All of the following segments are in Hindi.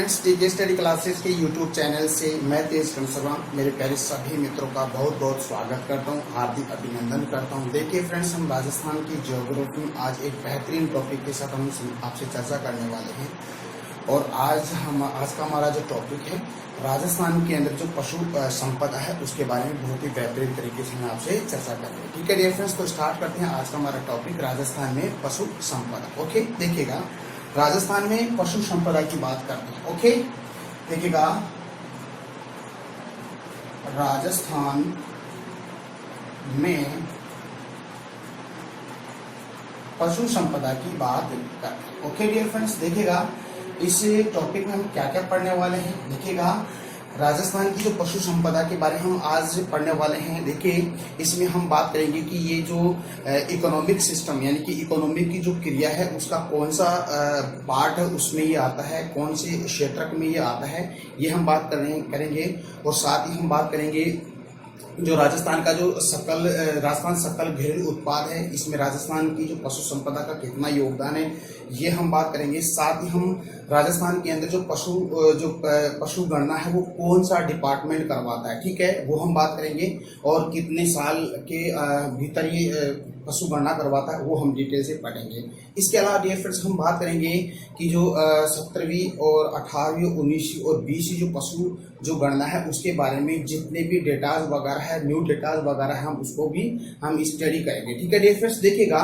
फ्रेंड्स, टीके स्टडी क्लासेस के यूट्यूब चैनल से मैं तेज कंसरवा मेरे प्यारे सभी मित्रों का बहुत बहुत स्वागत करता हूं, हार्दिक अभिनंदन करता हूं। देखिए फ्रेंड्स, हम राजस्थान की ज्योग्राफी में आज एक बेहतरीन टॉपिक के साथ हम आपसे चर्चा करने वाले हैं। और आज का हमारा जो टॉपिक है, राजस्थान के अंदर जो पशु संपदा है उसके बारे में बहुत ही बेहतरीन तरीके से हम आपसे चर्चा करेंगे। ठीक है डियर फ्रेंड्स, तो स्टार्ट करते हैं आज का हमारा टॉपिक, राजस्थान में पशु संपदा। ओके, देखिएगा राजस्थान में पशु संपदा की बात करते हैं। ओके, देखिएगा राजस्थान में पशु संपदा की बात करते हैं। ओके डियर फ्रेंड्स, देखिएगा इस टॉपिक में हम क्या क्या पढ़ने वाले हैं। देखिएगा राजस्थान की जो पशु संपदा के बारे में हम आज पढ़ने वाले हैं। देखिए इसमें हम बात करेंगे कि ये जो इकोनॉमिक सिस्टम यानी कि इकोनॉमिक की जो क्रिया है उसका कौन सा पार्ट है उसमें ये आता है, कौन से क्षेत्र में ये आता है, ये हम बात करेंगे। और साथ ही हम बात करेंगे जो राजस्थान का जो राजस्थान सकल घरेलू उत्पाद है, इसमें राजस्थान की जो पशु संपदा का कितना योगदान है ये हम बात करेंगे। साथ ही हम राजस्थान के अंदर जो पशु गणना है वो कौन सा डिपार्टमेंट करवाता है, ठीक है, वो हम बात करेंगे। और कितने साल के भीतर ये पशु गणना करवाता है वो हम डिटेल से पढ़ेंगे। इसके अलावा डियर फ्रेंड्स हम बात करेंगे कि जो 17वीं और 18वीं 19वीं और 20वीं जो पशु जो गणना है उसके बारे में जितने भी डेटाज वगैरह है, न्यू डेटाज वगैरह है, हम उसको भी हम स्टडी करेंगे। ठीक है डियर फ्रेंड्स, देखिएगा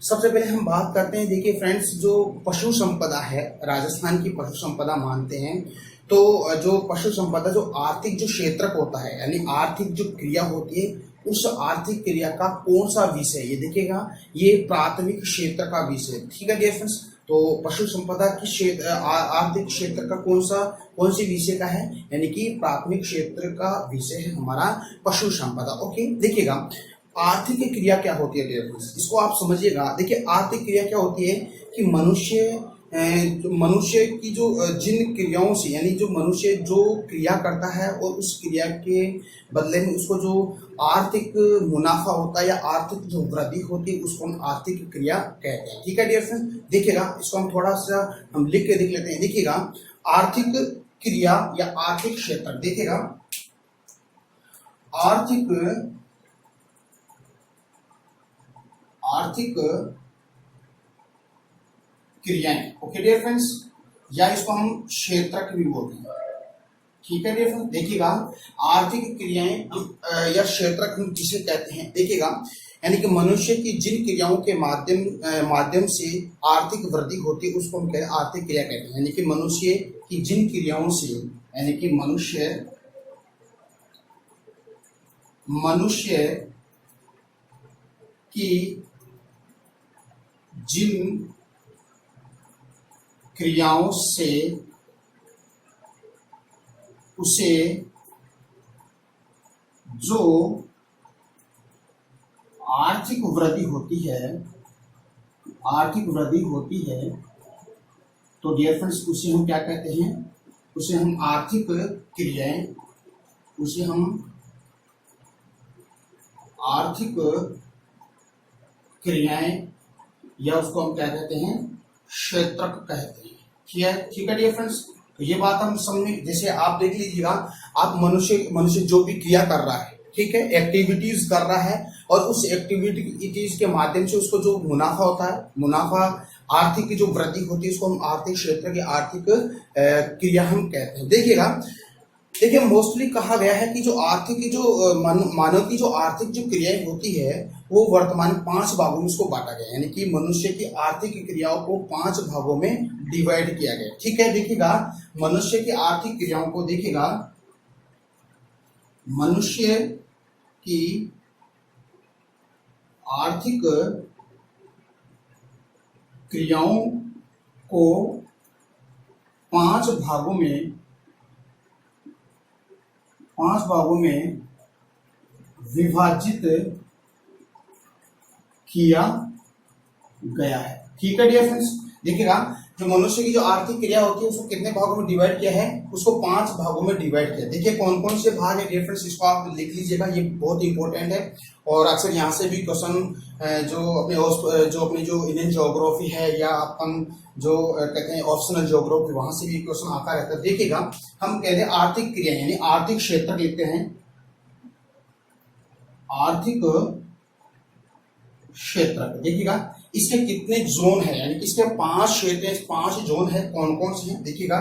सबसे पहले हम बात करते हैं। देखिए फ्रेंड्स, जो पशु संपदा है, राजस्थान की पशु संपदा मानते हैं तो जो पशु संपदा जो आर्थिक जो क्षेत्र होता है यानी आर्थिक जो क्रिया होती है उस आर्थिक क्रिया का कौन सा विषय, ये देखिएगा ये प्राथमिक क्षेत्र का विषय। ठीक है डियर फ्रेंड्स, तो पशु संपदा की आर्थिक क्षेत्र का कौन सी विषय का है, यानी कि प्राथमिक क्षेत्र का विषय है हमारा पशु संपदा। ओके, देखिएगा आर्थिक क्रिया क्या होती है डियर फ्रेंड्स, इसको आप समझिएगा। देखिए आर्थिक क्रिया क्या होती है कि मनुष्य की जो जिन क्रियाओं से यानी जो मनुष्य जो क्रिया करता है और उस क्रिया के बदले में उसको जो आर्थिक मुनाफा होता है या आर्थिक जो वृद्धि होती है उसको हम आर्थिक क्रिया कहते हैं। ठीक है डियर फ्रेंड्स, देखिएगा इसको हम थोड़ा सा हम लिख के देख लेते हैं। देखिएगा आर्थिक क्रिया या आर्थिक क्षेत्र, देखिएगा आर्थिक क्रियाएं। ओके डियर फ्रेंड्स, या इसको हम क्षेत्रक भी बोलते हैं। ठीक है डियर फ्रेंड्स, देखिएगा आर्थिक क्रियाएं या क्षेत्रक हम जिसे कहते हैं, देखिएगा यानी कि मनुष्य की जिन क्रियाओं के माध्यम से आर्थिक वृद्धि होती है उसको हम कहते हैं आर्थिक क्रिया कहते हैं। यानी कि मनुष्य की जिन क्रियाओं से यानी कि मनुष्य की जिन क्रियाओं से उसे जो आर्थिक वृद्धि होती है तो डियर फ्रेंड्स उसे हम क्या कहते हैं, उसे हम आर्थिक क्रियाएं या उसको हम क्या कहते हैं, क्षेत्रक कहते हैं। ठीक है डियर फ्रेंड्स, तो ये बात हम समझे। जैसे आप देख लीजिएगा, आप मनुष्य जो भी क्रिया कर रहा है, ठीक है, एक्टिविटीज कर रहा है और उस एक्टिविटीज के माध्यम से उसको जो मुनाफा होता है, मुनाफा आर्थिक की जो वृद्धि होती है उसको हम आर्थिक क्षेत्र की आर्थिक क्रिया हम कहते हैं। देखिए मोस्टली कहा गया है कि जो आर्थिक जो मानव की जो आर्थिक जो क्रियाएं होती है वो वर्तमान 5 भागों में उसको बांटा गया, यानी कि मनुष्य की आर्थिक क्रियाओं को 5 भागों में डिवाइड किया गया। ठीक है, देखिएगा मनुष्य की आर्थिक क्रियाओं को, देखिएगा मनुष्य की आर्थिक क्रियाओं को 5 भागों में विभाजित किया गया है। ठीक है डियर फ्रेंड्स, देखिएगा जो मनुष्य की जो आर्थिक क्रिया होती है उसको कितने भागों में डिवाइड किया है, उसको 5 भागों में डिवाइड किया। देखिए कौन कौन से भाग है डियर फ्रेंड्स, इसको आप लिख लीजिएगा, ये बहुत इंपॉर्टेंट है। और अक्सर यहाँ से भी क्वेश्चन जो अपनी जो इंडियन ज्योग्राफी है या अपन जो कहते हैं ऑप्शनल ज्योग्राफी, वहां से भी क्वेश्चन आता रहता है। देखिएगा हम कहते हैं आर्थिक क्रिया यानी आर्थिक क्षेत्र लेते हैं, आर्थिक क्षेत्र। देखिएगा इसके कितने जोन है, यानी कि इसके 5 क्षेत्र हैं, 5 जोन है। कौन कौन से हैं देखिएगा,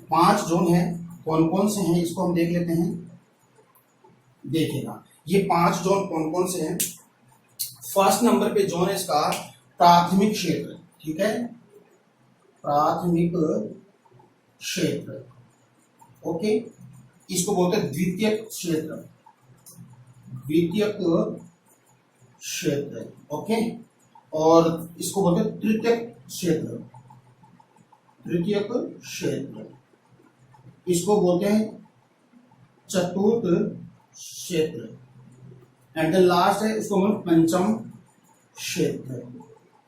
5 जोन है, कौन कौन से हैं इसको हम देख लेते हैं। देखिएगा ये 5 जोन कौन कौन से हैं। फर्स्ट नंबर पे जोन है इसका प्राथमिक क्षेत्र, ठीक है, प्राथमिक क्षेत्र, ओके। इसको बोलते हैं द्वितीयक क्षेत्र, द्वितीयक क्षेत्र, ओके। और इसको बोलते हैं तृतीयक क्षेत्र, तृतीयक क्षेत्र। इसको बोलते हैं चतुर्थ क्षेत्र। एंड द लास्ट है उसको बोलते हैं पंचम क्षेत्र,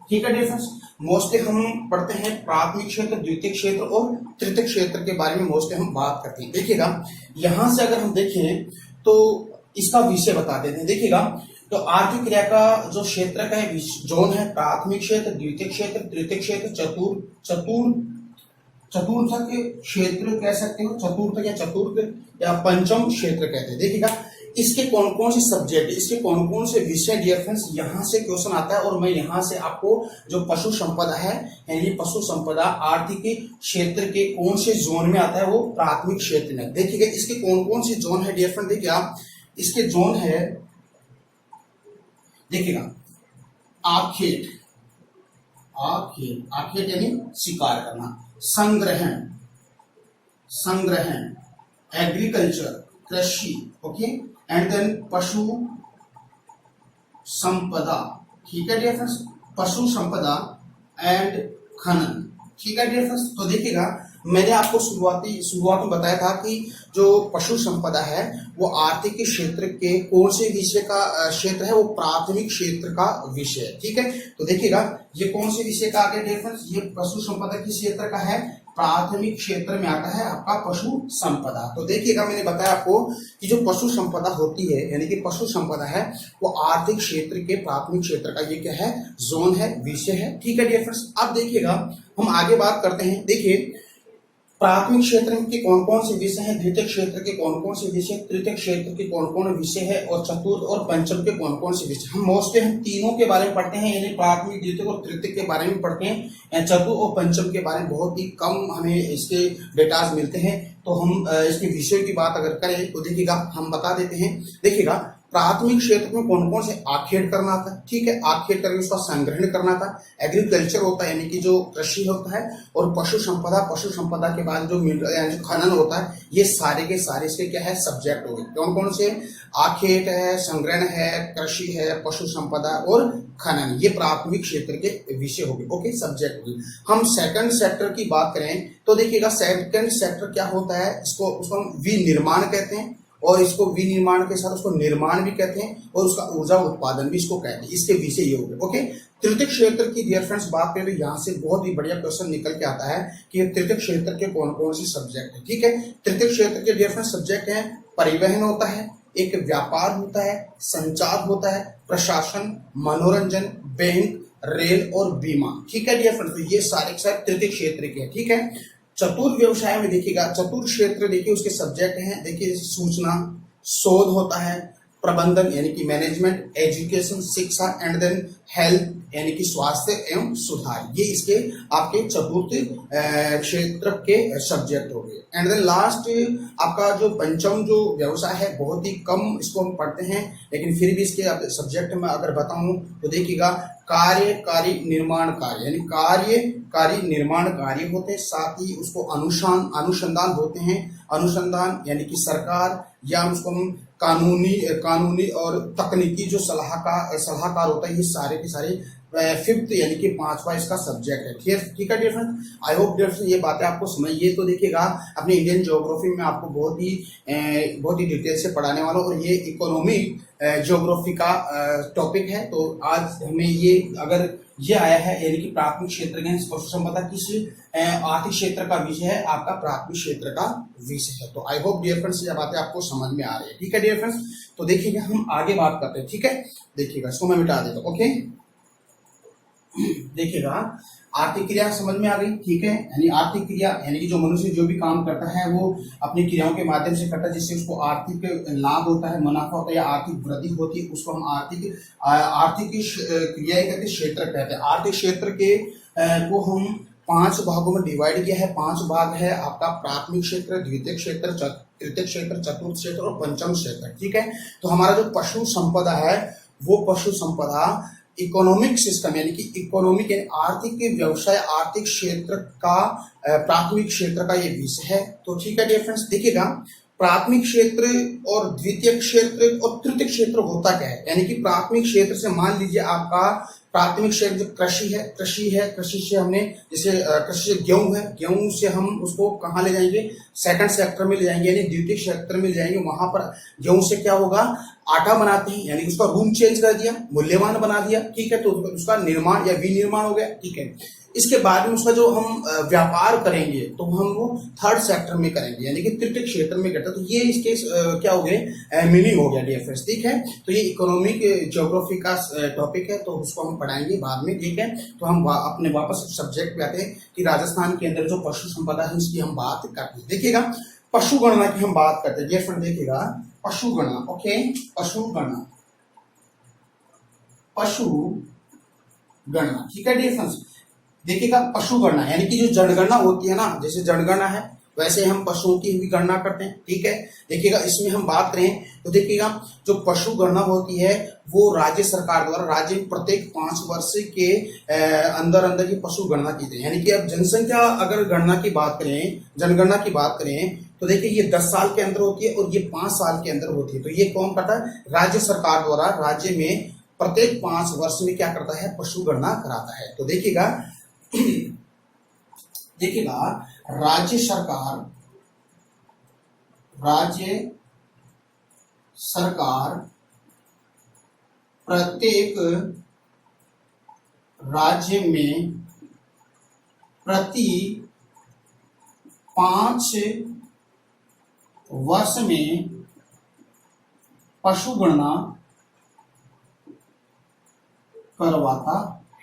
ठीक है डिफरेंस। मोस्टली हम पढ़ते हैं प्राथमिक क्षेत्र, द्वितीय क्षेत्र और तृतीय क्षेत्र के बारे में मोस्टली हम बात करते हैं। देखिएगा यहां से अगर हम देखें तो इसका विषय बता देते हैं। देखिएगा तो आर्थिक क्रिया का जो क्षेत्र का जोन है प्राथमिक क्षेत्र, द्वितीय क्षेत्र, तृतीय क्षेत्र, चतुर्थ क्षेत्र कह सकते हो, चतुर्थ या पंचम क्षेत्र कहते हैं। देखिएगा इसके कौन कौन से सब्जेक्ट, इसके कौन कौन से विषय डियर फ्रेंड्स, यहां से क्वेश्चन आता है। और मैं यहां से आपको जो पशु संपदा है यानी पशु संपदा आर्थिक क्षेत्र के कौन से जोन में आता है, वो प्राथमिक क्षेत्र में। देखिएगा इसके कौन कौन से जोन है डियर फ्रेंड। देखिए आप इसके जोन है, देखिएगा आखेट, आखेट यानी शिकार करना, संग्रहण, एग्रीकल्चर कृषि, ओके। एंड देन पशु संपदा, ठीक है डियर फ्रेंड्स, पशु संपदा एंड खनन, ठीक है डियर फ्रेंड्स। तो देखिएगा मैंने आपको शुरुआत में बताया था कि जो पशु संपदा है वो आर्थिक क्षेत्र के कौन से विषय का क्षेत्र है, वो प्राथमिक क्षेत्र का विषय है, ठीक है। तो देखिएगा ये कौन से विषय का आगे डियर फ्रेंड्स, ये पशु संपदा किस क्षेत्र का है, प्राथमिक क्षेत्र में आता है आपका पशु संपदा। तो देखिएगा मैंने बताया आपको कि जो पशु संपदा होती है यानी कि पशु संपदा है वो आर्थिक क्षेत्र के प्राथमिक क्षेत्र का ये क्या है, जोन है, विषय है, ठीक है डियर फ्रेंड्स। अब देखिएगा हम आगे बात करते हैं। देखिए प्राथमिक क्षेत्र के कौन कौन से विषय हैं, द्वितीय क्षेत्र के कौन कौन से विषय, तृतीय क्षेत्र के कौन कौन विषय है, और चतुर्थ और पंचम के कौन कौन से विषय। हम मोस्टली हम तीनों के बारे में पढ़ते हैं, यानी प्राथमिक, द्वितीय और तृतीय के बारे में पढ़ते हैं। चतुर्थ और पंचम के बारे में बहुत ही कम हमें इसके डेटाज मिलते हैं। तो हम इसके विषय की बात अगर करें तो देखिएगा हम बता देते हैं। देखिएगा प्राथमिक क्षेत्र में कौन कौन से आखेट करना था, ठीक है, आखेट करके उसका संग्रहण करना था, एग्रीकल्चर होता है यानी कि जो कृषि होता है, और पशु संपदा के बाद जो खनन होता है, ये सारे के सारे इसके क्या है, सब्जेक्ट हो गए। कौन कौन से, आखेट है, संग्रहण है, कृषि है, पशु संपदा और खनन, ये प्राथमिक क्षेत्र के विषय हो गए, ओके, सब्जेक्ट हो गए। हम सेकंड सेक्टर की बात करें तो देखिएगा सेकंड सेक्टर क्या होता है, उसको हम विनिर्माण कहते हैं, और इसको विनिर्माण के साथ उसको निर्माण भी कहते हैं, और उसका ऊर्जा उत्पादन भी इसको कहते हैं। इसके विषय ये हो गए, ओके। तृतीय क्षेत्र की डियर फ्रेंड्स बात करें तो यहाँ से बहुत ही बढ़िया क्वेश्चन निकल के आता है कि तृतीय क्षेत्र के कौन कौन से सब्जेक्ट है, ठीक है। तृतीय क्षेत्र के डियर फ्रेंड्स सब्जेक्ट है, परिवहन होता है, एक व्यापार होता है, संचार होता है, प्रशासन, मनोरंजन, बैंक, रेल और बीमा, ठीक है डियर फ्रेंड्स। तो ये सारे के सारे तृतीय क्षेत्र के, ठीक है। चतुर्थ व्यवसाय में देखिएगा, चतुर्थ क्षेत्र देखिए उसके सब्जेक्ट हैं, देखिए सूचना, शोध होता है, प्रबंधन यानी कि मैनेजमेंट, एजुकेशन शिक्षा, एंड देन हेल्थ यानी कि स्वास्थ्य एवं सुधार, ये इसके आपके चतुर्थ क्षेत्र के सब्जेक्ट हो गए। एंड देन लास्ट आपका जो पंचम जो व्यवसाय है, बहुत ही कम इसको हम पढ़ते हैं, लेकिन फिर भी इसके सब्जेक्ट में अगर बताऊं तो देखिएगा कार्यकारी निर्माण कार्य यानी कार्यकारी निर्माण कार्य होते हैं, साथ ही उसको अनुसंधान होते हैं, अनुसंधान यानी कि सरकार या उसको हम कानूनी और तकनीकी जो सलाहकार होता है, ये सारे के सारे फिफ्थ यानी कि 5वां इसका सब्जेक्ट है, ठीक है dear friend. I hope dear friend ये बातें आपको समझ, ये तो देखिएगा अपने इंडियन ज्योग्राफी में आपको बहुत ही डिटेल से पढ़ाने वाला हूँ, और ये इकोनॉमिक ज्योग्राफी का टॉपिक है। तो आज हमें ये अगर ये आया है यानी कि प्राथमिक क्षेत्र के पशु संपदा किस आर्थिक क्षेत्र का विषय है, आपका प्राथमिक क्षेत्र का विषय है। तो आई होप डियर फ्रेंड्स ये बातें आपको समझ में आ रही है, ठीक है डियर फ्रेंड्स। तो देखिएगा हम आगे बात करते हैं, ठीक है। देखिएगा इसको मैं मिटा देता हूँ, ओके। देखिएगा आर्थिक क्रिया समझ में आ गई, ठीक है। यानी आर्थिक क्रिया यानी कि जो मनुष्य जो भी काम करता है वो अपनी क्रियाओं के माध्यम से करता है, जिससे उसको आर्थिक लाभ होता है, मुनाफा होता है या आर्थिक वृद्धि होती है, उसको हम आर्थिक क्रिया कहते हैं, क्षेत्र कहते हैं। आर्थिक क्षेत्र के को हम 5 भागों में डिवाइड किया है। 5 भाग है आपका प्राथमिक क्षेत्र, द्वितीय क्षेत्र, तृतीय क्षेत्र, चतुर्थ क्षेत्र और पंचम क्षेत्र, ठीक है। तो हमारा जो पशु संपदा है वो पशु संपदा इकोनॉमिक सिस्टम यानी कि इकोनॉमिक यानी आर्थिक व्यवसाय आर्थिक क्षेत्र का प्राथमिक क्षेत्र का ये विषय है। तो ठीक है डियर फ्रेंड्स, देखिएगा प्राथमिक क्षेत्र और द्वितीय क्षेत्र और तृतीय क्षेत्र होता क्या है। यानी कि प्राथमिक क्षेत्र से मान लीजिए आपका प्राथमिक क्षेत्र जो कृषि से हमने जैसे कृषि से गेहूं है, गेहूं से हम उसको कहाँ ले जाएंगे, सेकंड सेक्टर में ले जाएंगे यानी द्वितीय क्षेत्र में ले जाएंगे। वहां पर गेहूं से क्या होगा, आटा बनाते हैं, यानी उसका रूम चेंज कर दिया, मूल्यवान बना दिया, ठीक है। तो उसका निर्माण या विनिर्माण हो गया, ठीक है। इसके बाद में उसका जो हम व्यापार करेंगे तो हम वो थर्ड सेक्टर में करेंगे यानी कि तृतीय क्षेत्र में करते हैं। तो ये इसके क्या हो गए मीनिंग हो गया डियर फ्रेंड्स, ठीक है। तो ये इकोनॉमिक ज्योग्राफी का टॉपिक है, तो उसको हम पढ़ाएंगे बाद में, ठीक है। तो हम अपने वापस सब्जेक्ट पे आते हैं कि राजस्थान के अंदर जो पशु संपदा है उसकी हम बात करते हैं। देखिएगा पशु गणना की हम बात करते हैं डियर फ्रेंड, देखिएगा पशु गणना, ओके। पशु गणना, ठीक है डियर फ्रेंड्स। देखिएगा पशु गणना यानी कि जो जनगणना होती है ना, जैसे जनगणना है वैसे हम पशुओं की भी गणना करते हैं, ठीक है। देखिएगा इसमें हम बात करें तो देखिएगा जो पशु गणना होती है वो राज्य सरकार द्वारा राज्य में प्रत्येक 5 वर्ष के अंदर की पशु गणना की जाती है। यानी कि अब जनसंख्या अगर गणना की बात करें, जनगणना की बात करें तो देखिए ये 10 साल के अंदर होती है और ये 5 साल के अंदर होती है। तो ये कौन करता है, राज्य सरकार द्वारा राज्य में प्रत्येक 5 वर्ष में क्या करता है, पशु गणना कराता है। तो देखिएगा राज्य सरकार प्रत्येक राज्य में प्रति 5 वर्ष में पशु गणना करवाता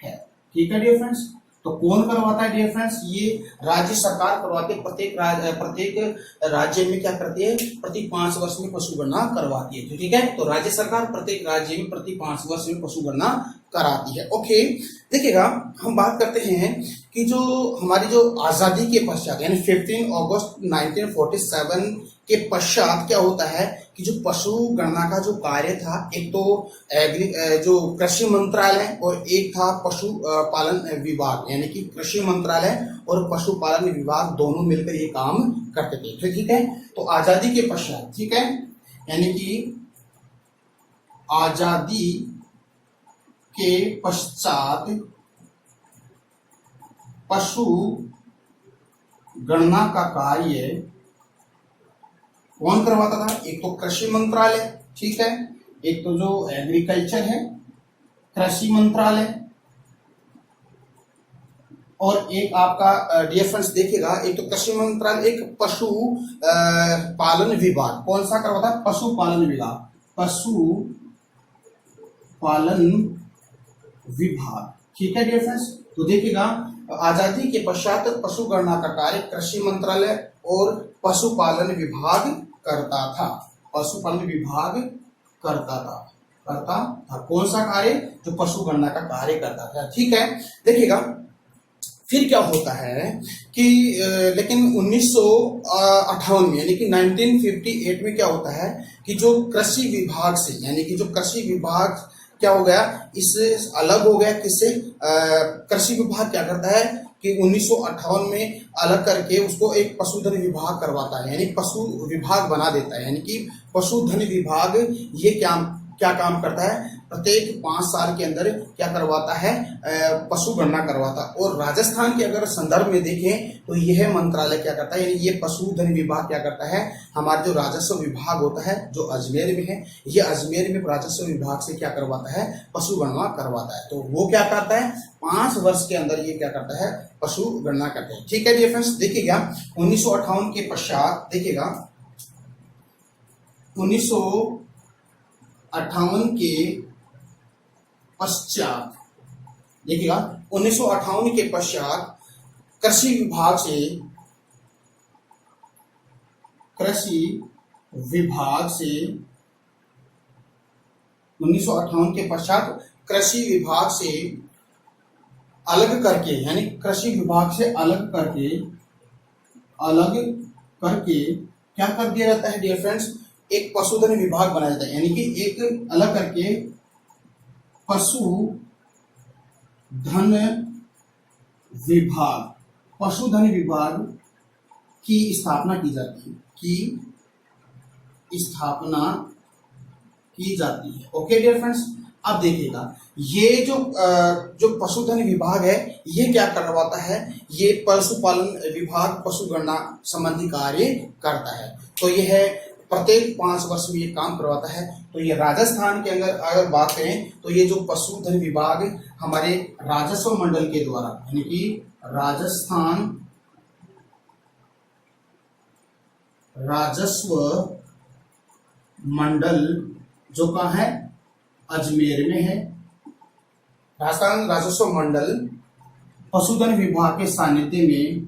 है, ठीक है डियर फ्रेंड्स। तो कौन करवाता है डियर फ्रेंड्स, ये राज्य सरकार करवाती है। प्रत्येक राज्य में क्या करती है, प्रति 5 वर्ष में पशु गणना करवाती है, ठीक है। तो राज्य सरकार प्रत्येक राज्य में प्रति 5 वर्ष में पशु गणना कराती है, ओके। देखिएगा हम बात करते हैं कि जो हमारी जो आजादी के पश्चात यानी 15 अगस्त 1947 के पश्चात क्या होता है कि जो पशु गणना का जो कार्य था, एक तो जो कृषि मंत्रालय और एक था पशु पालन विभाग, यानी कि कृषि मंत्रालय और पशुपालन विभाग दोनों मिलकर ये काम करते थे, ठीक है। तो आजादी के पश्चात, ठीक है, यानी कि आजादी के पश्चात पशु गणना का कार्य कौन करवाता था, एक तो कृषि मंत्रालय, ठीक है, एक तो जो एग्रीकल्चर है कृषि मंत्रालय और एक आपका डियर फ्रेंड्स देखिएगा एक तो कृषि मंत्रालय, एक पशु पालन विभाग। कौन सा करवाता है, पशुपालन विभाग, पशुपालन विभाग, ठीक है डियर फ्रेंड्स। तो देखिएगा आजादी के पश्चात पशु गणना का कार्य कृषि मंत्रालय और पशुपालन विभाग करता था, पशुपालन विभाग करता था। कौन सा कार्य, जो पशु गणना का कार्य करता था, ठीक है। देखिएगा फिर क्या होता है कि लेकिन 1958 में यानी कि 1958 में क्या होता है कि जो कृषि विभाग से यानी कि जो कृषि विभाग क्या हो गया, इससे अलग हो गया, किससे, कृषि विभाग क्या करता है कि 1958 में अलग करके उसको एक पशुधन विभाग करवाता है, यानी पशु विभाग बना देता है। यानी कि पशुधन विभाग ये क्या काम करता है, प्रत्येक 5 साल के अंदर क्या करवाता है, पशु गणना करवाता। और राजस्थान के अगर संदर्भ में देखें तो यह मंत्रालय क्या करता है, यानी ये पशुधन विभाग क्या करता है, हमारा जो राजस्व विभाग होता है जो अजमेर में है, ये अजमेर में राजस्व विभाग से क्या करवाता है, पशु गणना करवाता है। तो वो क्या करता है, 5 वर्ष के अंदर ये क्या करता है, पशु गणना करते हैं, ठीक है डियर फ्रेंड्स। देखिएगा 1958 के पश्चात, देखिएगा 1958 के पश्चात, देखिएगा 1958 के पश्चात कृषि विभाग से 1958 के पश्चात कृषि विभाग से अलग करके, यानी कृषि विभाग से अलग करके क्या कर दिया जाता है डियर फ्रेंड्स, एक पशुधन विभाग बनाया जाता है। यानी कि एक अलग करके पशुधन विभाग की स्थापना की जाती है। ओके डियर फ्रेंड्स, अब देखिएगा ये जो पशुधन विभाग है ये क्या करवाता है, ये पशुपालन विभाग पशुगणना संबंधी कार्य करता है। तो ये है प्रत्येक 5 वर्ष में ये काम करवाता है। तो ये राजस्थान के अंदर अगर बात करें तो ये जो पशुधन विभाग हमारे राजस्व मंडल के द्वारा, यानी कि राजस्व मंडल जो कहाँ है, अजमेर में है। राजस्थान राजस्व मंडल पशुधन विभाग के सानिध्य में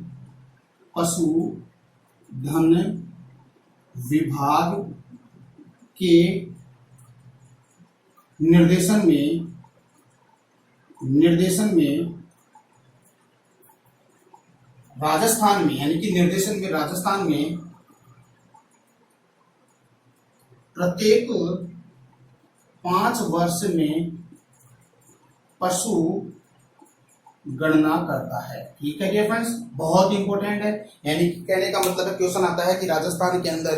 पशुधन विभाग के निर्देशन में राजस्थान में, यानी कि निर्देशन में राजस्थान में प्रत्येक 5 वर्ष में पशु गणना करता है। ठीक है डियर फ्रेंड्स, बहुत इंपॉर्टेंट है। यानी कि कहने का मतलब है, क्वेश्चन आता है कि राजस्थान के अंदर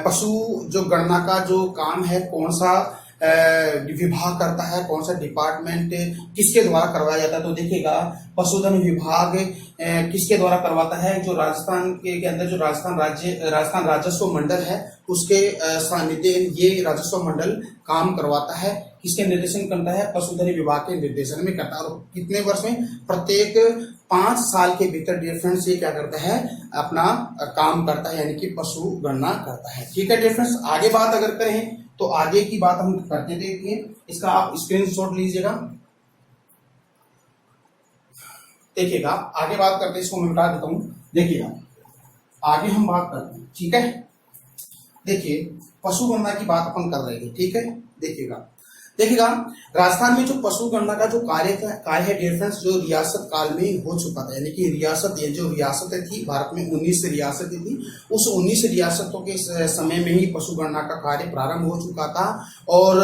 पशु जो गणना का जो काम है कौन सा विभाग करता है, कौन सा डिपार्टमेंट किसके द्वारा करवाया जाता है। तो देखिएगा पशुधन विभाग किसके द्वारा करवाता है, जो राजस्थान के अंदर जो राजस्थान राजस्व मंडल है उसके सानिध्य ये राजस्व मंडल काम करवाता है। किसके निर्देशन करता है, पशुधन विभाग के निर्देशन में करता है। और कितने वर्ष में, प्रत्येक 5 साल के भीतर डियर फ्रेंड्स ये क्या करता है, अपना काम करता है, यानी कि पशु गणना करता है। ठीक है डियर फ्रेंड्स, आगे बात अगर करें तो आगे की बात हम करते देखिए, इसका आप स्क्रीनशॉट लीजिएगा। देखिएगा आगे बात करते हैं, इसको मैं मिटा देता हूं। देखिएगा आगे हम बात करते हैं। ठीक है, देखिए पशु गणना की बात अपन कर रहे थे। ठीक है, देखिएगा राजस्थान में जो पशु गणना का जो कार्य है डियर फ्रेंड्स, जो रियासत काल में हो चुका था। यानी कि रियासतें थी भारत में 19 रियासतें थी। उस 19 रियासतों के समय में ही पशु गणना का कार्य प्रारंभ हो चुका था। और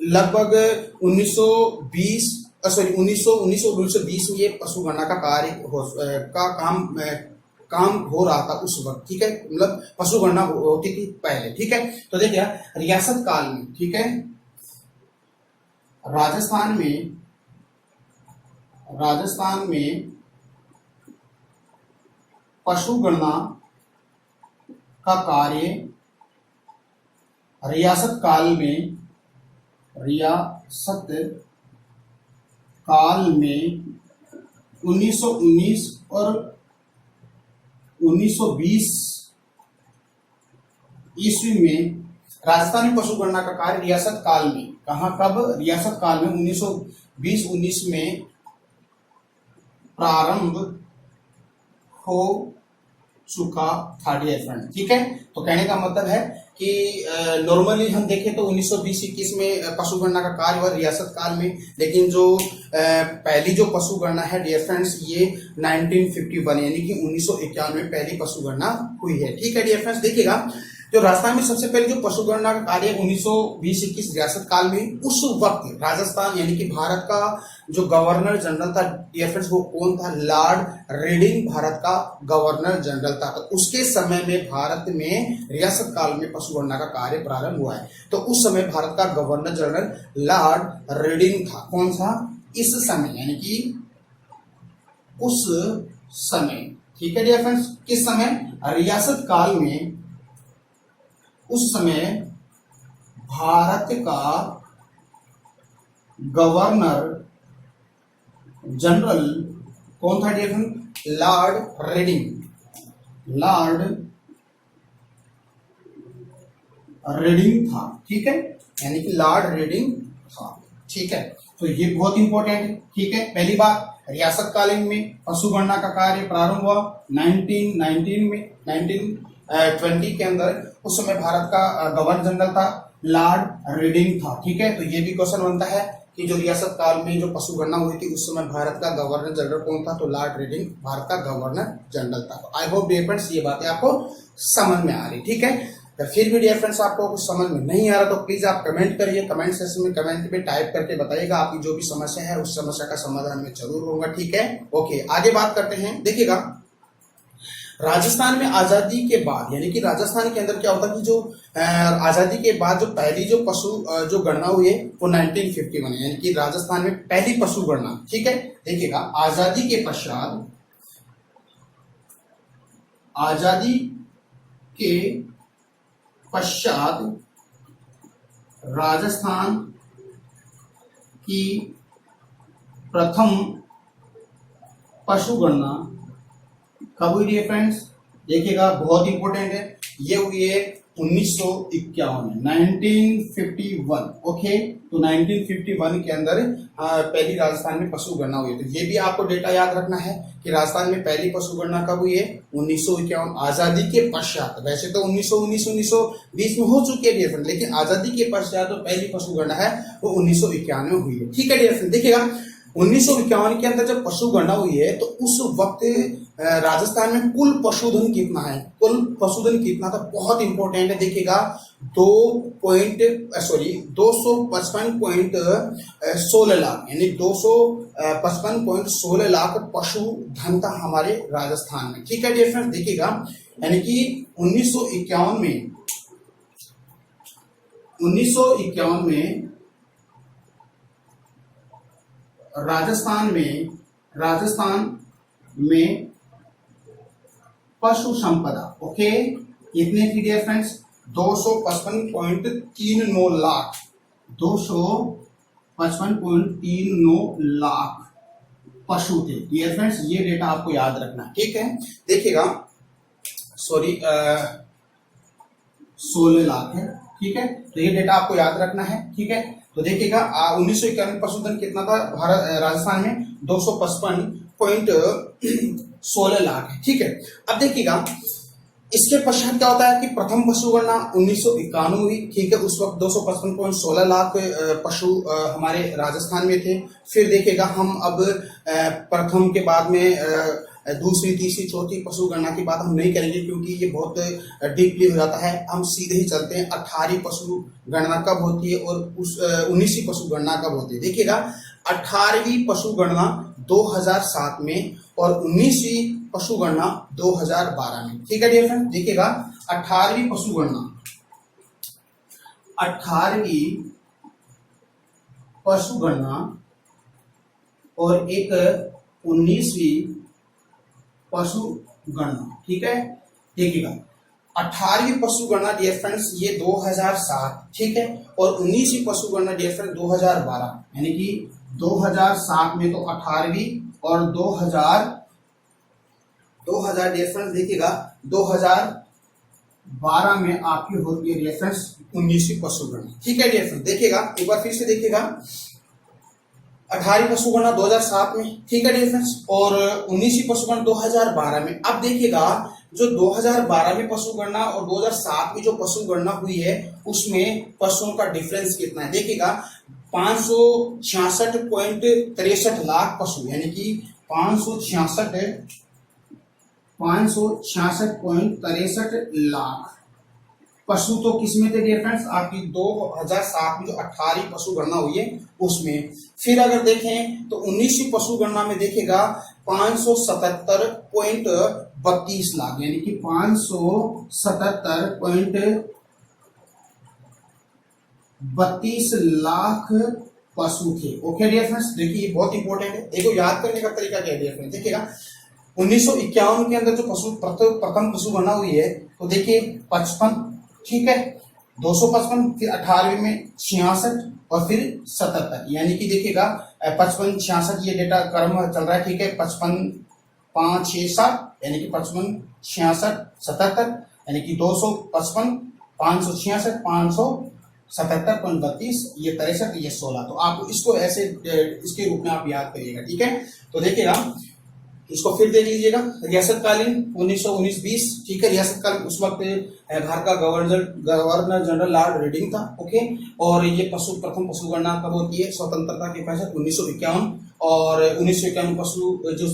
लगभग 1920 में ये पशु गणना का काम हो रहा था उस वक्त। ठीक है, मतलब पशु गणना होती थी पहले। ठीक है, तो देखिए रियासत काल में, ठीक है, राजस्थान में पशु गणना का कार्य रियासत काल में 1919 और 1920 ईस्वी में राजस्थान में पशु गणना का कार्य रियासत काल में, कब, रियासत काल में 1920-19 में प्रारंभ हो चुका था डियर फ्रेंड। ठीक है, तो कहने का मतलब है कि नॉर्मली हम देखें तो 1920-21 में पशु गणना का कार्य हुआ रियासत काल में, लेकिन जो पहली जो पशु गणना है डियर फ्रेंड्स ये 1951 यानी कि 1951 में पहली पशु गणना हुई है। ठीक है डियर फ्रेंड्स, देखिएगा जो राजस्थान में सबसे पहले जो पशु गणना का कार्य 1920-21 रियासत काल में, उस वक्त राजस्थान यानी कि भारत का जो गवर्नर जनरल था डियर फ्रेंड्स वो कौन था, लॉर्ड रेडिंग भारत का गवर्नर जनरल था। तो उसके समय में भारत में रियासत काल में पशु गणना का कार्य प्रारंभ हुआ है। तो उस समय भारत का गवर्नर जनरल लॉर्ड रेडिंग था। कौन सा, इस समय, यानी कि उस समय। ठीक है डियर फ्रेंड्स, किस समय, रियासत काल में। उस समय भारत का गवर्नर जनरल कौन था डियर फ्रेंड, लॉर्ड रेडिंग था। ठीक है, यानी कि लॉर्ड रेडिंग था। ठीक है, तो ये बहुत इंपॉर्टेंट है, ठीक है। पहली बात, रियासत कालीन में पशु गणना का कार्य प्रारंभ हुआ 1919 में, 1920 के अंदर। उस समय भारत का गवर्नर जनरल था लॉर्ड रीडिंग था, ठीक है। तो ये भी क्वेश्चन बनता है कि जो रियासत काल में जो पशु गणना हुई थी उस समय भारत का गवर्नर जनरल कौन था, तो लॉर्ड रीडिंग भारत का गवर्नर जनरल था। आई होप डियर फ्रेंड्स ये बातें आपको समझ में आ रही, ठीक है। तो फिर भी डियर फ्रेंड्स आपको कुछ समझ में नहीं आ रहा तो प्लीज आप कमेंट करिए, कमेंट सेक्शन में कमेंट में टाइप करके बताइएगा आपकी जो भी समस्या है, उस समस्या का समाधान मैं जरूर होगा, ठीक है। ओके, आगे बात करते हैं। देखिएगा, राजस्थान में आजादी के बाद, यानी कि राजस्थान के अंदर क्या होता है कि जो आजादी के बाद जो पहली जो पशु जो गणना हुई है वो 1951 है, यानी कि राजस्थान में पहली पशु गणना, ठीक है। देखिएगा, आजादी के पश्चात राजस्थान की प्रथम पशु गणना कब हुई है फ्रेंड्स? देखिएगा, बहुत इंपॉर्टेंट है, ये हुई है 1951 में, 1951। ओके, तो 1951 के अंदर पहली राजस्थान में पशु गणना हुई है। तो ये भी आपको डेटा याद रखना है कि राजस्थान में पहली पशु गणना कब हुई है? 1951, आजादी के पश्चात। वैसे तो 1919 1920 में हो चुकी है डियर फ्रेंड, लेकिन आजादी के पश्चात जो पहली पशु गणना है वो 1951 में हुई है, ठीक है डियर फ्रेंड। देखिएगा, 1951 के अंदर जब पशु गणना हुई है तो उस वक्त राजस्थान में कुल पशुधन कितना है, कुल पशुधन कितना था, बहुत इंपॉर्टेंट है। देखिएगा, 255.16 लाख, यानी 255.16 लाख पशुधन था हमारे राजस्थान में, ठीक है डियर फ्रेंड्स। देखिएगा, यानी कि 1951 में राजस्थान में पशु संपदा, ओके, कितने थी डियर फ्रेंड्स? 255.39 लाख, 255.39 लाख पशु थे डियर फ्रेंड्स। ये डेटा आपको याद रखना है, ठीक है। देखिएगा, 16 लाख है, ठीक है। तो ये डेटा आपको याद रखना है, ठीक है। तो देखिएगा, 1951 पशुधन कितना था राजस्थान में? 255.16 लाख है, ठीक है। अब देखिएगा, इसके पश्चात क्या होता है कि प्रथम पशु गणना 1991 हुई, ठीक है। उस वक्त 255.16 लाख पशु हमारे राजस्थान में थे। फिर देखिएगा, हम अब प्रथम के बाद में दूसरी, तीसरी, चौथी पशु गणना की बात हम नहीं करेंगे क्योंकि ये बहुत डीपली हो जाता है। हम सीधे ही चलते हैं 18वीं पशु गणना कब होती है और उस 19वीं पशु गणना कब होती है। देखिएगा, 18वीं पशु गणना 2007 में और 19वीं पशु गणना 2012 में, ठीक है डियर फ्रेंड। देखिएगा, 18वीं पशु गणना और एक 19वीं पशु गणना, ठीक है। देखिएगा, 18वीं पशु गणना डियर फ्रेंड्स ये 2007, ठीक है, और 19वीं पशु गणना डियर फ्रेंड्स 2012, यानी कि 2007 में तो 18वीं और 2000 डियर फ्रेंड्स देखिएगा 2012 में आपकी होती है डियर फ्रेंड्स 19वीं पशु गणना, ठीक है डियर फ्रेंड्स। देखिएगा, एक बार फिर से देखिएगा, 18वीं पशु गणना 2007 में, ठीक है डियर फ्रेंड्स, और 19वीं पशु गणना 2012 में। अब देखिएगा, जो 2012 में पशु गणना और 2007 में जो पशु गणना हुई है उसमें पशुओं का डिफरेंस कितना है? देखिएगा, 566.63 लाख पशु, यानी कि 566.63 लाख पशु तो किसमें थे डियर फ्रेंड्स? आपकी 2007 में जो 18वीं पशु गणना हुई है उसमें। फिर अगर देखें तो 19वीं पशु गणना में देखिएगा 577.32 लाख, यानी कि 577.32 लाख पशु थे, ओके डियर फ्रेंड्स। देखिए, बहुत इंपॉर्टेंट है, देखो याद करने का तरीका क्या है डियर फ्रेंड्स। देखिएगा, 1951 के अंदर जो प्रथम पशु गणना हुई है तो देखिए 55, ठीक है, 255, फिर 18वीं में 66 और फिर 77, यानी कि देखिएगा 55 66 ये डेटा क्रम चल रहा है, ठीक है। 55 5 6 7, यानी कि 55 66 77, यानी कि 255 566 77.32, ये 63, ये 16। तो आप इसको ऐसे इसके रूप में आप याद करिएगा, ठीक है। तो देखिएगा, इसको फिर देख लीजिएगा, रियासतकालीन 1919-20, ठीक है। रियासतकालीन उस वक्त भारत का गवर्नर जनरल लॉर्ड रेडिंग था, ओके। और ये प्रथम पशु गणना कब होती है? स्वतंत्रता के पश्चात 1951। और 1951 पशु जो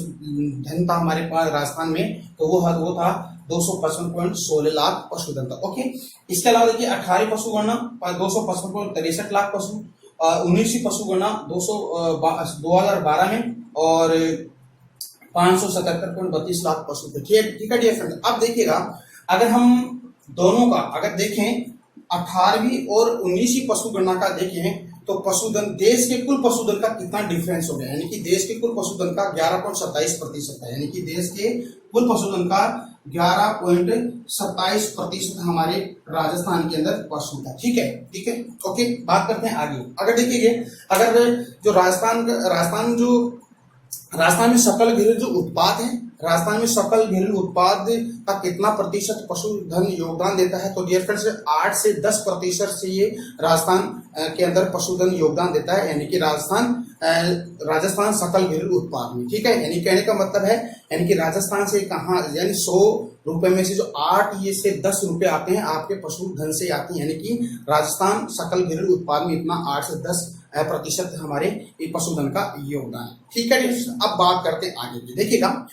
धन था हमारे पास राजस्थान में, तो वो था 255.16 लाख पशुधन था, ओके। इसके अलावा देखिए 18वीं पशु गणना 255.63 लाख पशु, 19वीं पशु गणना 2012 में और 577.32 लाख पशु थे, ठीक है डियर फ्रेंड। अब देखिएगा, अगर हम दोनों का अगर देखें, 18वीं और 19वीं पशु गणना का देखें, तो पशुधन, देश के कुल पशुधन का कितना डिफरेंस हो गया, यानी कि देश के कुल पशुधन का 11.27% है, यानी कि देश के कुल पशुधन का 11.27% हमारे राजस्थान के अंदर पशु था, ठीक है, ठीक है, ओके। बात करते हैं आगे। अगर देखिए, अगर जो राजस्थान में सकल घरेलू जो उत्पाद है, राजस्थान में सकल घरेलू उत्पाद का कितना प्रतिशत पशुधन योगदान देता है? तो डियर फ्रेंड्स 8 से 10% से ये राजस्थान के अंदर पशुधन योगदान देता है, यानी कि राजस्थान सकल घरेलू उत्पाद में, ठीक है। यानी कहने का मतलब है, यानी कि राजस्थान से कहाँ, यानी 100 रुपए में से जो 8 ये से 10 रुपए आते हैं आपके पशुधन से आते हैं, यानी कि राजस्थान सकल घरेलू उत्पाद में इतना 8 से 10% हमारे पशुधन का योगदान है, ठीक है। अब बात करते हैं आगे की। देखिएगा,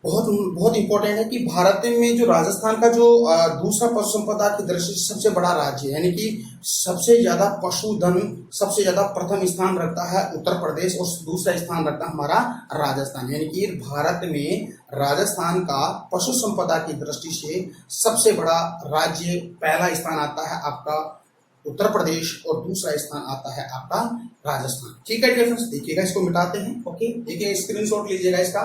बहुत इंपॉर्टेंट है कि भारत में जो राजस्थान का जो दूसरा पशु संपदा की दृष्टि से सबसे बड़ा राज्य है, यानी कि सबसे ज्यादा पशुधन, सबसे ज्यादा प्रथम स्थान रखता है उत्तर प्रदेश और दूसरा स्थान रखता है हमारा राजस्थान, यानी कि भारत में राजस्थान का पशु संपदा की दृष्टि से सबसे बड़ा राज्य, पहला स्थान आता है आपका उत्तर प्रदेश और दूसरा स्थान आता है आपका राजस्थान, ठीक है फ्रेंड्स। देखिएगा, इसको मिटाते हैं, ओके। देखिए, स्क्रीनशॉट लीजिएगा इसका,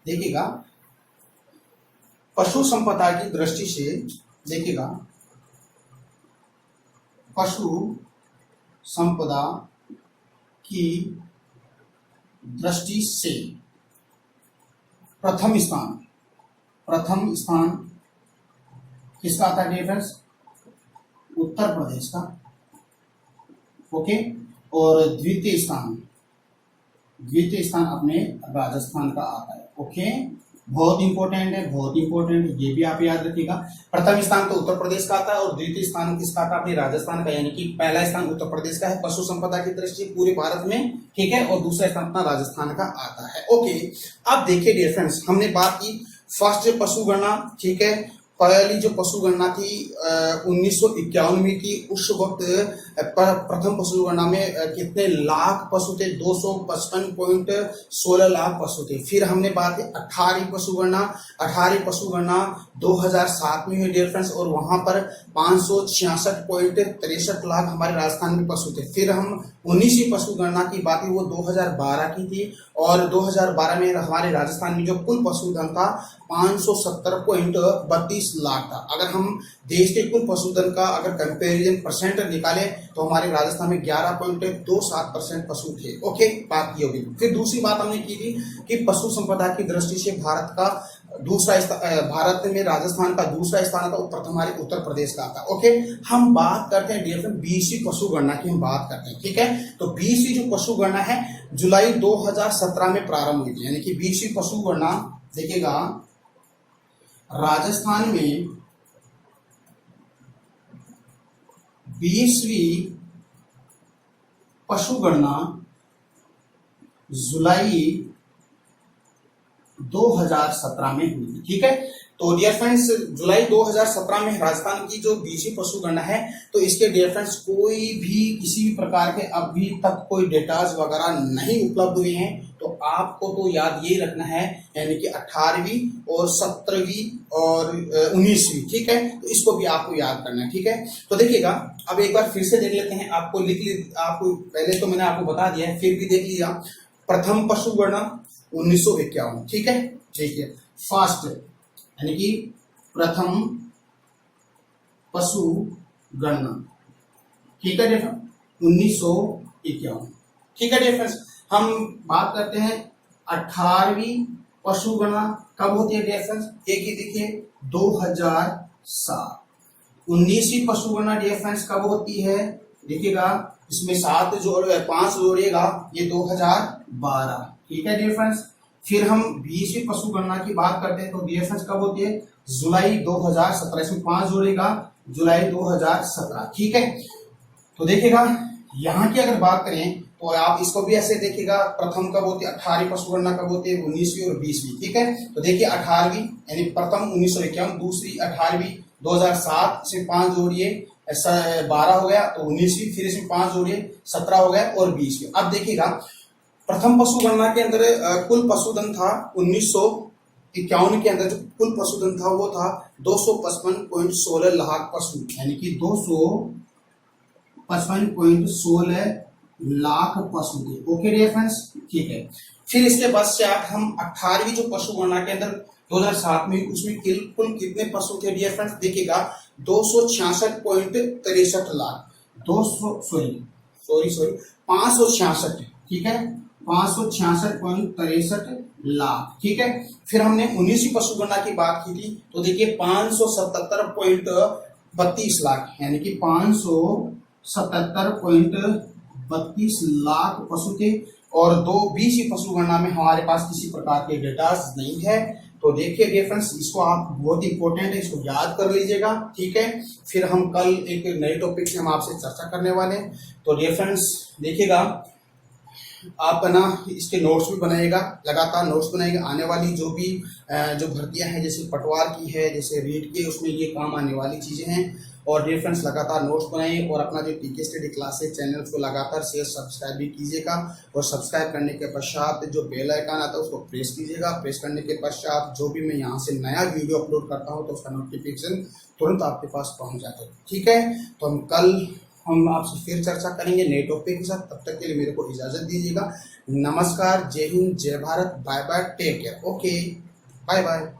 देखिएगा पशु संपदा की दृष्टि से, देखिएगा पशु संपदा की दृष्टि से प्रथम स्थान किसका आता है फ्रेंड्स? उत्तर प्रदेश का, ओके। और द्वितीय स्थान अपने राजस्थान का आता है, ओके। बहुत इंपॉर्टेंट है, ये भी आप याद रखिएगा। प्रथम स्थान तो उत्तर प्रदेश का आता है और द्वितीय स्थान किसका आता है? अपने राजस्थान का, यानी कि पहला स्थान उत्तर प्रदेश का है पशु संपदा की दृष्टि पूरे भारत में, ठीक है, और दूसरा स्थान अपना राजस्थान का आता है, ओके। अब देखिए डियर फ्रेंड्स, हमने बात की फर्स्ट पशु गणना, ठीक है। पहली जो पशु गणना थी 1951 में की, उस वक्त प्रथम पशु गणना में कितने लाख पशु थे? 255.16 लाख पशु थे। फिर हमने बात की 18वीं पशु गणना 2007 में हुई डियर फ्रेंड्स, और वहां पर 566.63 लाख हमारे राजस्थान में पशु थे। फिर हम 19वीं पशु गणना की बात की, वो 2012 की थी, और 2012 में हमारे राजस्थान में जो कुल पशुधन था 570.32 लाख था। अगर हम देश के कुल पशुधन का अगर कंपैरिजन परसेंट निकाले तो हमारे राजस्थान में 11.27% पशु थे, ओके। बात की होगी। फिर दूसरी बात हमने की थी कि पशु संपदा की दृष्टि से भारत में राजस्थान का दूसरा स्थान था, प्रथम हमारे उत्तर प्रदेश का था, ओके। हम बात करते हैं डियर फ्रेंड 20वीं पशु गणना की, हम बात करते हैं, ठीक है। तो 20वीं जो पशु गणना है जुलाई 2017 में प्रारंभ हुई थी, यानी कि 20वीं पशु गणना, देखिएगा राजस्थान में 20वीं पशु गणना जुलाई 2017 में हुई थी, ठीक है। तो डियर फ्रेंड्स, जुलाई 2017 में राजस्थान की जो 20वीं पशु गणना है, तो इसके डियर फ्रेंड्स कोई भी किसी भी प्रकार के अभी तक कोई डेटाज वगैरह नहीं उपलब्ध हुए हैं। तो आपको तो याद ये रखना है, यानी कि 18वीं और 17वीं और 19वीं, ठीक है। तो इसको भी आपको याद करना है, ठीक है। तो देखिएगा, अब एक बार फिर से देख लेते हैं, आपको आपको पहले तो मैंने आपको बता दिया है, फिर भी देख लिया। प्रथम पशु गणना 1951, ठीक है, ठीक है। फर्स्ट यानी कि प्रथम पशु गणना, ठीक है डियर फ्रेंड्स, 1951, ठीक है डियर फ्रेंड्स। हम बात करते हैं 18वीं पशु गणना कब होती है डियर फ्रेंड्स? एक ही देखिए 2007। 19वीं पशु गणना डियर फ्रेंड्स कब होती है? देखिएगा इसमें 5 जोड़िएगा, ये 2012। ठीक है डियर फ्रेंड्स। फिर हम 20वीं पशु गणना की बात करते हैं तो डियर फ्रेंड्स कब होती है? जुलाई 2017। इसमें 5 जोड़ेगा, जुलाई 2017। ठीक है। तो देखिएगा यहाँ की अगर बात करें तो आप इसको भी ऐसे देखिएगा, प्रथम कब होती है? 18वीं पशु गणना कब होती है? 19वीं और 20वीं। ठीक है। तो देखिए 18वीं यानी प्रथम 1951, दूसरी 18वीं 2007, इसमें 5 जोड़िए 12 हो गया, तो 19वीं, फिर इसमें 5 जोड़िए 17 हो गया, और 20वीं। अब देखिएगा प्रथम पशु गणना के अंदर कुल पशुधन था 1951 के अंदर जो कुल पशुधन था वो था 255.16 लाख पशु, यानी कि 255.16 लाख पशु थे। Okay dear friends. ठीक है। फिर इसके पश्चात हम 18वीं जो पशु गणना के अंदर 2007 में, उसमें कुल कितने पशु थे डियर फ्रेंड्स? देखिएगा 266.63 लाख, 566। ठीक है, 566.63 लाख। ठीक है। फिर हमने 19वीं पशु गणना की बात की थी तो देखिए 577.32 लाख, यानी कि 577.32 लाख पशु थे। और 20वीं पशु गणना में हमारे पास किसी प्रकार के डेटा नहीं है। तो देखिए डियर फ्रेंड्स, इसको आप बहुत इंपॉर्टेंट है, इसको याद कर लीजिएगा। ठीक है। फिर हम कल एक नए टॉपिक से हम आपसे चर्चा करने वाले हैं। तो डियर फ्रेंड्स देखिएगा, आप ना इसके नोट्स भी बनाइएगा, लगातार नोट्स बनाइएगा। आने वाली जो भी जो भर्तियां हैं, जैसे पटवार की है, जैसे रीट की, उसमें ये काम आने वाली चीजें हैं। और डियर फ्रेंड्स लगातार नोट्स बनाइए, और अपना जो टीके स्टडी क्लासेस चैनल को लगातार शेयर सब्सक्राइब भी कीजिएगा। और सब्सक्राइब करने के पश्चात जो बेल आइकन आता है उसको प्रेस कीजिएगा। प्रेस करने के पश्चात जो भी मैं यहाँ से नया वीडियो अपलोड करता हूँ तो उसका नोटिफिकेशन तुरंत आपके पास पहुँच जाता है। ठीक है। तो हम आपसे फिर चर्चा करेंगे नए टॉपिक के साथ। तब तक के लिए मेरे को इजाजत दीजिएगा। नमस्कार, जय हिंद, जय Bharat, bye bye, take care. Okay, bye bye.